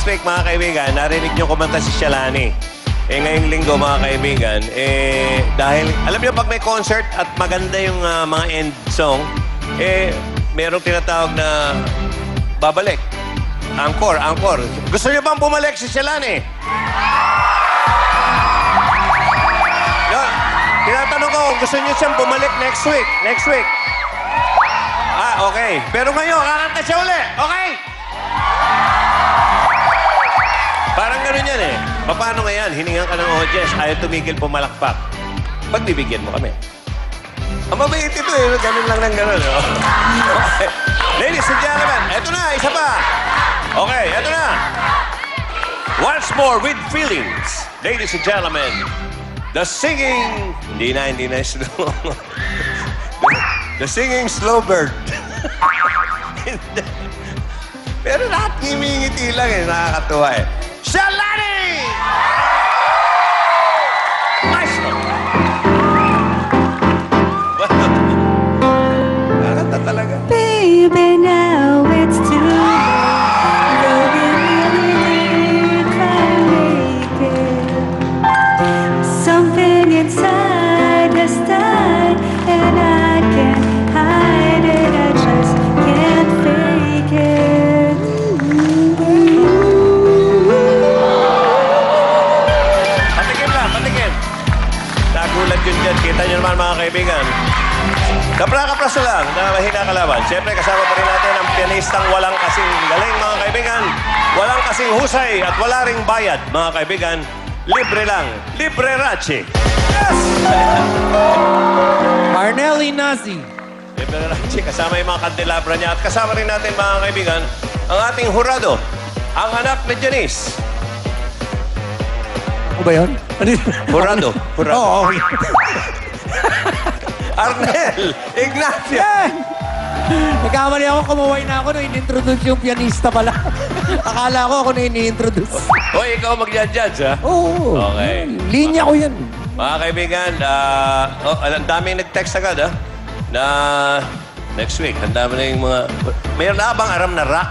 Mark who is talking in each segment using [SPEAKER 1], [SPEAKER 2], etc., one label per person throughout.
[SPEAKER 1] week, mga kaibigan, narinig nyo kumanta si Shalani. Ngayong linggo, mga kaibigan, dahil, alam nyo, pag may concert at maganda yung mga end song, merong tinatawag na babalik. Encore, encore. Gusto nyo bang bumalik si Shalani? Yun. Tinatanong ko kung gusto nyo siyang bumalik next week. Next week. Okay. Pero ngayon, kakanta siya uli. Okay? Parang gano'n yan eh. Paano ngayon? Hiningan ka ng audience, ayaw tumigil pumalakpak. Pagbibigyan mo kami. Ang mabait ito eh. Ganun lang ng ganun. Oh. Okay. Ladies and gentlemen, eto na, isa pa. Okay, eto na. Once more with feelings. Ladies and gentlemen, the singing... Hindi na slow. The singing slow bird. Pero lahat ngimingiti lang eh. Nakakatuwa eh. Shalani! Maestro! Nakakata talaga.
[SPEAKER 2] Baby, now it's too late. Though we really try to make it. Something inside has died, and I can't hide it. I just can't fake it.
[SPEAKER 1] Patikim lang, patikim. Nagulat yun dyan. Kita nyo naman, mga kaibigan. Kapra-kapras na lang na mahina kalaban. Siyempre, kasama pa rin natin ang pianistang walang kasing galing, mga kaibigan. Walang kasing husay at wala ring bayad, mga kaibigan. Libre lang. Libre Rachi. Yes!
[SPEAKER 3] Arnelli Nazi.
[SPEAKER 1] Libre Rachi. Kasama yung mga kandelabra niya. At kasama rin natin, mga kaibigan, ang ating hurado. Ang anak ni Janice.
[SPEAKER 3] Ano ba yun?
[SPEAKER 1] Hurado. Hurado.
[SPEAKER 3] Oo, okay.
[SPEAKER 1] Arnel Ignacio.
[SPEAKER 3] Nagkamali ako, kumuway na ako nung in-introduce yung pianista pala. Akala ko ako na in-introduce.
[SPEAKER 1] Hoy, ikaw mag-judge, ha?
[SPEAKER 3] Oo.
[SPEAKER 1] Okay.
[SPEAKER 3] Linya ko yan.
[SPEAKER 1] Mga kaibigan, ang daming nag-text agad, ha? Na next week, ang dami na yung mga... Mayroon na bang aram na rock?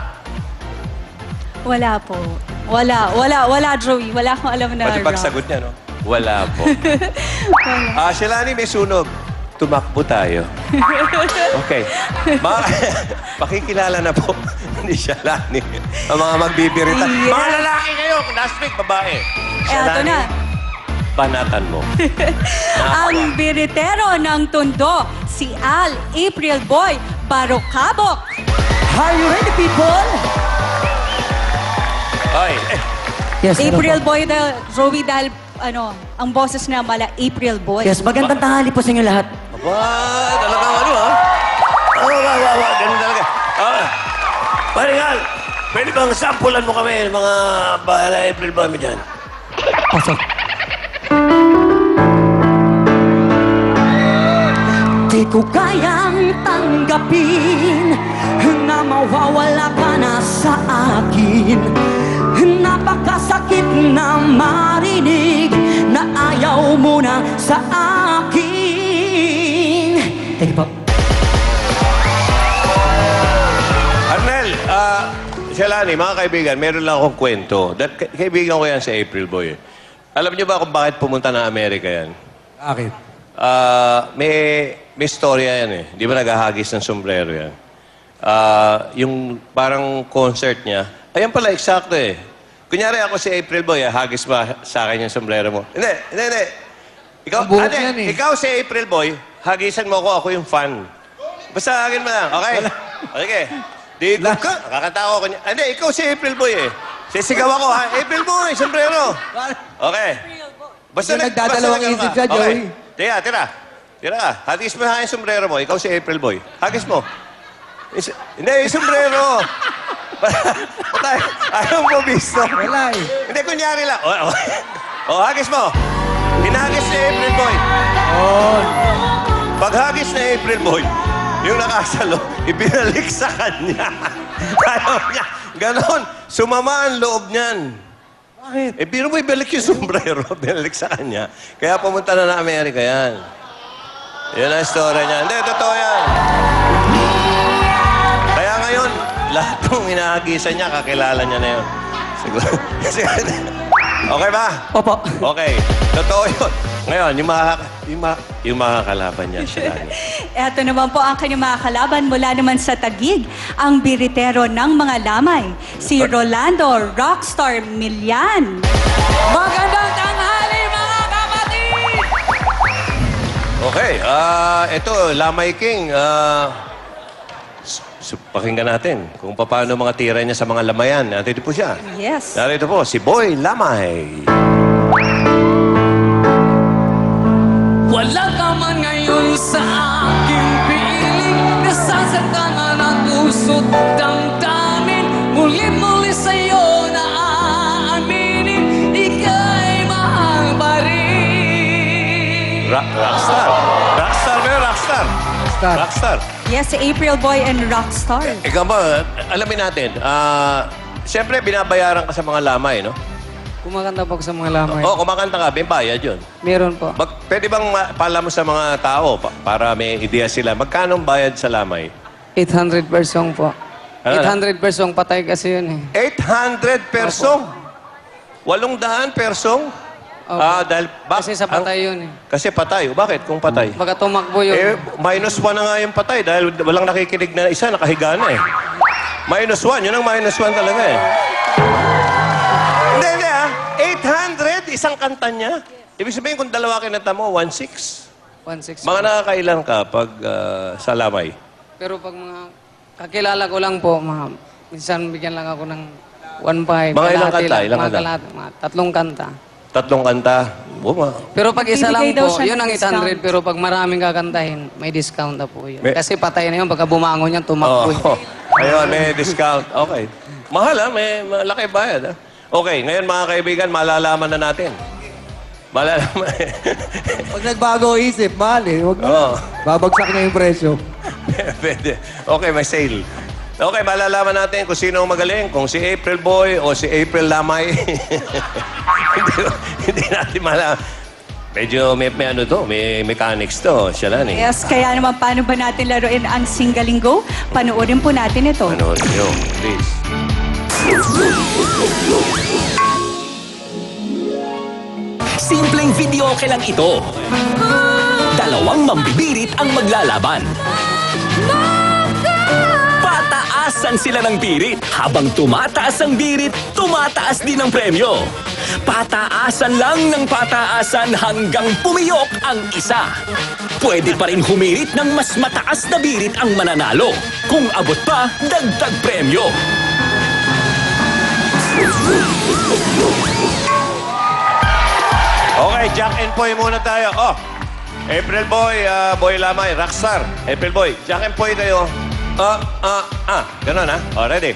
[SPEAKER 2] Wala po. Wala, Joey. Wala akong alam na
[SPEAKER 1] Pati
[SPEAKER 2] rock.
[SPEAKER 1] pagsagot niya, no? Wala po.
[SPEAKER 2] Wala.
[SPEAKER 1] Shalani, may sunog. Tumakbo tayo. Okay. Pakikilala na po ni Shalani. Ang mga magbibirita.
[SPEAKER 2] Yeah.
[SPEAKER 1] Mga lalaki kayo. Last week, babae.
[SPEAKER 2] Eto na.
[SPEAKER 1] Panatan mo.
[SPEAKER 2] Ang biritero ng Tondo, si Al April Boy Barocabok.
[SPEAKER 3] Are you ready, people?
[SPEAKER 1] Ay,
[SPEAKER 3] Yes,
[SPEAKER 2] April Boy, Joey, dahil ang boses na mala, April Boy.
[SPEAKER 4] Yes, magandang tanghali po sa inyo lahat.
[SPEAKER 1] talagang ano, ha? Ganun talaga. Paringal, pwede bang sampulan mo kami mga bahala April ba mo dyan?
[SPEAKER 3] Pasok.
[SPEAKER 4] Di ko kayang tanggapin na mawawala ka na sa akin. Napakasakit na marinig na ayaw mo na sa akin. Thank you po.
[SPEAKER 1] Arnel, Shalani, mga kaibigan, meron lang akong kwento. Kaibigan ko yan si April Boy. Alam niyo ba kung bakit pumunta na Amerika yan?
[SPEAKER 3] Bakit?
[SPEAKER 1] May storya yan eh. Di ba naghahagis ng sombrero yan? Yung parang concert niya, ayan pala, eksakto eh. Kunyari ako si April Boy, hagis ba sa akin yung sombrero mo? Hindi. Ikaw,
[SPEAKER 3] Ang buhok yan eh.
[SPEAKER 1] ikaw si April Boy, hagisan mo ako yung fan. Basta hagin mo lang, okay? Okay. Dito ka, kakanta ako. Hindi, ikaw si April Boy eh. Sisigaw ako ha, April Boy, sombrero. Okay. Basta
[SPEAKER 3] Medyo nagdadalawang
[SPEAKER 1] ganun
[SPEAKER 3] isip
[SPEAKER 1] ka.
[SPEAKER 3] siya, Joey.
[SPEAKER 1] Okay. Tira ka. Hagis mo ha yung sombrero mo. Ikaw si April Boy. Hagis mo. Hindi, yung sombrero. Ayaw mo visto.
[SPEAKER 3] Wala eh.
[SPEAKER 1] Hindi, kunyari lang. Hagis mo. Hinagis ni April Boy. Pag hagis ni April Boy, yung nakasalo, ibinalik sa kanya. Ayaw niya. Ganon. Sumama ang loob niyan.
[SPEAKER 3] Bakit?
[SPEAKER 1] Biro mo ibalik yung sombrero, binalik sa kanya. Kaya pumunta na na Amerika yan. Yan ang story niya. Hindi, totoo yan. Kaya ngayon, lahat ng hinahagisan niya, kakilala niya na yun. Siguro. Okay ba?
[SPEAKER 4] Opo.
[SPEAKER 1] Okay. Totoo yun. Ngayon, yung mga kalaban niya, Shalani.
[SPEAKER 2] Eto naman po ang kanyang mga kalaban mula naman sa Taguig, ang biritero ng mga lamay, si Rolando Rockstar Milian.
[SPEAKER 3] Magandang tanghali, mga kapatid!
[SPEAKER 1] Okay, ito, Lamay King. Pakinggan natin kung paano mga tira niya sa mga lamayan. Narito po siya.
[SPEAKER 2] Yes.
[SPEAKER 1] Narito po, si Boy Lamay.
[SPEAKER 5] Wala ka man ngayon sa aking piling, nasasaktan ang puso't damdamin. Muli-muli sa'yo na aaminin, ika'y mahal pa rin.
[SPEAKER 1] Rockstar. Rockstar ba yun? Rockstar.
[SPEAKER 3] Rockstar.
[SPEAKER 1] Rockstar.
[SPEAKER 2] Yes, si April Boy and Rockstar.
[SPEAKER 1] Ikaw ba, alamin natin, siyempre binabayaran ka sa mga lamay, no?
[SPEAKER 5] Kumakanta po ako sa mga lamay.
[SPEAKER 1] Oo, kumakanta ka, may bayad yun.
[SPEAKER 5] Meron po.
[SPEAKER 1] Pwede bang pala mo sa mga tao para may ideya sila? Magkano ang bayad sa lamay?
[SPEAKER 5] 800 per song po.
[SPEAKER 1] Ano?
[SPEAKER 5] 800 per song, patay kasi yun eh.
[SPEAKER 1] 800 per song. 800 per song?
[SPEAKER 5] Opo.
[SPEAKER 1] Dahil...
[SPEAKER 5] Kasi sa patay yun eh.
[SPEAKER 1] Kasi patay. Bakit kung patay?
[SPEAKER 5] Baka tumakbo yun.
[SPEAKER 1] -1 na nga yung patay dahil walang nakikinig na isa, nakahiga na eh. -1, yun ang -1 talaga eh. Hindi, 800, isang kanta niya. Ibig sabihin kung dalawa kinanta mo, 1.6.
[SPEAKER 5] 1.6.
[SPEAKER 1] Mga nakakailan ka pag sa lamay?
[SPEAKER 5] Pero pag mga kakilala ko lang po, minsan bigyan lang ako ng 1.5.
[SPEAKER 1] Mga ilang
[SPEAKER 5] kalahati
[SPEAKER 1] kanta?
[SPEAKER 5] lang,
[SPEAKER 1] Ilang
[SPEAKER 5] mga
[SPEAKER 1] kanta?
[SPEAKER 5] kalahati, mga 3 kanta.
[SPEAKER 1] 3 kanta.
[SPEAKER 5] Pero pag isa lang
[SPEAKER 2] Bibigay daw
[SPEAKER 5] po,
[SPEAKER 2] siya
[SPEAKER 5] yun
[SPEAKER 2] ng
[SPEAKER 5] ang 800.
[SPEAKER 2] discount.
[SPEAKER 5] Pero pag maraming kakantahin, may discount na po yun.
[SPEAKER 1] May-
[SPEAKER 5] Kasi patay na yun, pagka bumangon yan, tumakbo.
[SPEAKER 1] Oh, ayun, may discount. Okay. Mahal may malaki bayad Okay, ngayon mga kaibigan, malalaman na natin. Malalaman.
[SPEAKER 3] Pag nagbago isip, mahal eh. Huwag na.
[SPEAKER 1] Oo.
[SPEAKER 3] Babagsak na yung presyo.
[SPEAKER 1] Pwede. Okay, may sale. Okay, malalaman natin kung sino ang magaling. Kung si April Boy o si April Lamay. hindi natin malaman. Medyo may ano to, may mechanics to. Shalani.
[SPEAKER 2] Yes, kaya naman paano ba natin laruin ang Singalinggo? Panoorin po natin ito.
[SPEAKER 1] Ano nyo, please.
[SPEAKER 6] Simpleng videoke lang ito. Dalawang mambibirit ang maglalaban. Pataasan sila ng birit. Habang tumataas ang birit, tumataas din ang premyo. Pataasan lang ng pataasan hanggang pumiyok ang isa. Pwede pa rin humirit ng mas mataas na birit ang mananalo. Kung abot pa, dagdag premyo.
[SPEAKER 1] Okay, Jack and Poy muna tayo. Oh, April Boy, Boy Lamay, Rockstar. April Boy, Jack and Poy kayo. Ganun Oh, ready?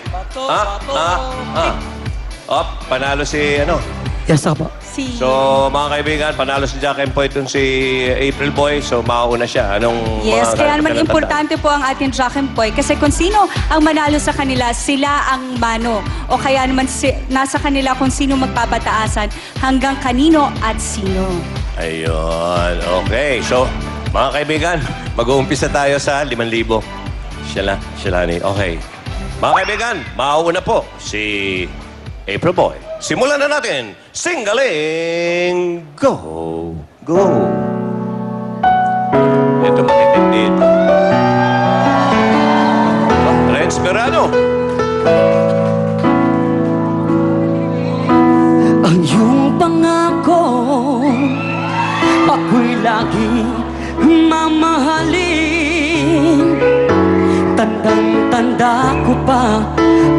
[SPEAKER 1] Oh, panalo si ano.
[SPEAKER 4] Yes, opo.
[SPEAKER 2] Si...
[SPEAKER 1] So, mga kaibigan, panalo si Jack and Poy itong si April Boy. So, mauna siya. Anong
[SPEAKER 2] Yes,
[SPEAKER 1] mga
[SPEAKER 2] kaya naman
[SPEAKER 1] kailangan
[SPEAKER 2] importante po ang ating Jack and Poy. Kasi kung sino ang manalo sa kanila, sila ang mano. O kaya naman nasa kanila kung sino magpapataasan hanggang kanino at sino.
[SPEAKER 1] Ayun. Okay. So, mga kaibigan, mag-uumpisa tayo sa 5,000. Shalani. Okay. Mga kaibigan, mauuna po si April Boy. Simulan na natin. Singaling go. Go. Ito matitindi ito. Renz Merano.
[SPEAKER 4] Ang iyong pangako, ako'y lagi mamahalin. Tandang-tanda ko pa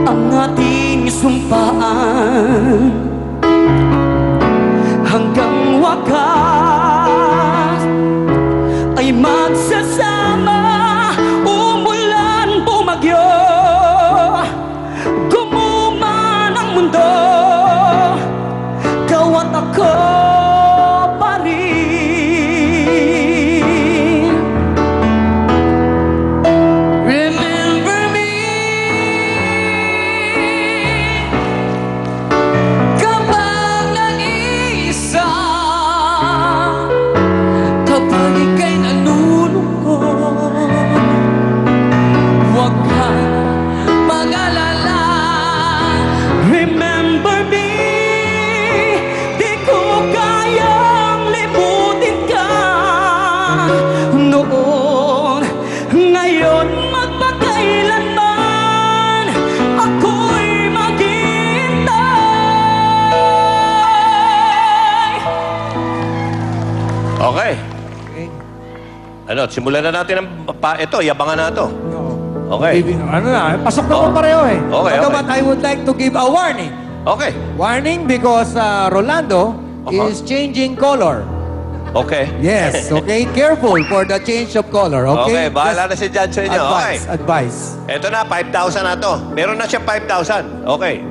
[SPEAKER 4] ang ating sumpaan. Hanggang wakas ay magsasama, umulan, bumagyo, gumuman ang mundo, ikaw at ako pa rin.
[SPEAKER 5] Remember me kapag nag-iisa, kapag ika'y nalulungkot, huwag kang mag-alala.
[SPEAKER 4] Remember
[SPEAKER 1] Okay. Ano, simulan na natin ang ito, yabangan na ito. Okay.
[SPEAKER 3] Ano na, pasok na po pareho eh.
[SPEAKER 1] Okay,
[SPEAKER 3] Ito
[SPEAKER 1] okay.
[SPEAKER 3] but I would like to give a warning.
[SPEAKER 1] Okay.
[SPEAKER 3] Warning because Rolando is changing color.
[SPEAKER 1] Okay.
[SPEAKER 3] Yes, okay? Careful for the change of color,
[SPEAKER 1] Okay,
[SPEAKER 3] okay?
[SPEAKER 1] bahala na si Judge sa inyo. Okay.
[SPEAKER 3] Advice, advice.
[SPEAKER 1] Ito na, 5,000 na to. Meron na siya 5,000. Okay.